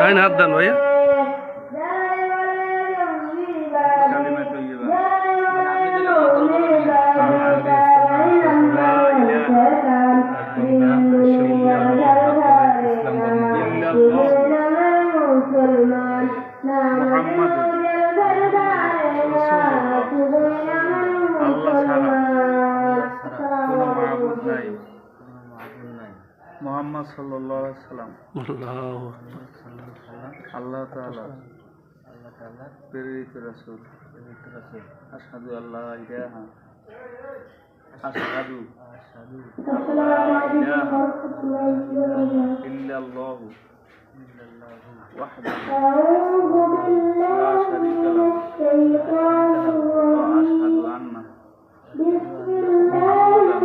আইন হাত দেন ভাইয়া। মুহাম্মদ সাল্লাল্লাহু আলাইহি সাল্লাম আল্লাহ তাআলা প্রেরিত রাসূল। আশহাদু আল্লা ইলাহা আশহাদু আল্লা ইলাহা ইল্লাল্লাহু ওয়াহদাহু লা শারীকা লাহু